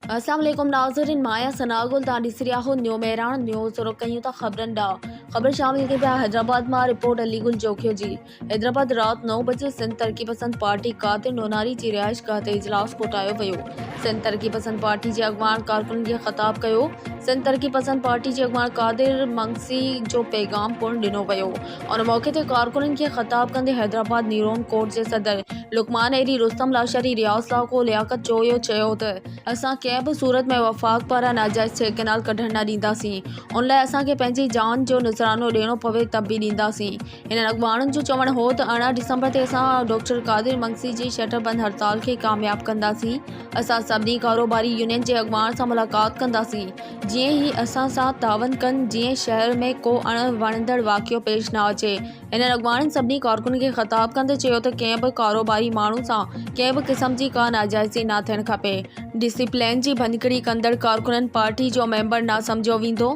अस्सलाम वालेकुम नाज़रीन, माया सनागुल तां ॾिसी रहिया हो न्यू मेरान न्यूज़ और कयूं था ख़बरनि ॾांहुं। ख़बर शामिल थी पिया हैदराबाद मां रिपोर्ट अलीगुल जोखियो जी। हैदराबाद रात 9 बजे सिंध तरक्की पसंद पार्टी कादिर नोनारी जी रिहाइश गाह ते इजलास कोटायो वियो। सिंध तरक्की पसंद पार्टी जे अॻवान कारकुननि खे ख़िताब कयो। सिंध तरक्की पसंद पार्टी जे अॻवान कादिर मंगसी जो पैगाम पिणु ॾिनो वियो। उन मौक़े ते कारकुननि खे ख़िताब कंदे हैदराबाद नीरोन कोर्ट जे सदर लुकमान एरी रुस्तम लाशारी रियाज़ लाको लियाकत चोयो चयो त असां कंहिं बि सूरत में वफ़ाक़ पारां नाजाइज़ ठेकेदार कढण न ॾींदासीं। उन लाइ असांखे पंहिंजी जान जो नज़रानो ॾियणो पवे त बि ॾींदासीं। इन्हनि अॻवाननि जो चवणु हो त 18 डिसंबर ते असां डॉक्टर कादिर मंगसी जी शटरबंद हड़ताल खे कामयाब कंदासीं। असां सभिनी कारोबारी यूनियन जे अॻवान सां मुलाक़ात कंदासीं, जीअं ई असां सां तावन कनि, जीअं शहर में को अणवणंदड़ वाक़ियो पेश न अचे। इन्हनि अॻवाननि सभिनी कारकुननि खे ख़िताब कंदे चयो त कंहिं बि कारोबारी माण्हू सां कंहिं बि क़िस्म जी का नाजाइज़ी न थियणु खपे। डिसिप्लिन जी भञकिड़ी कंदड़ कारकुननि पार्टी जो मेंबर न सम्झियो वेंदो।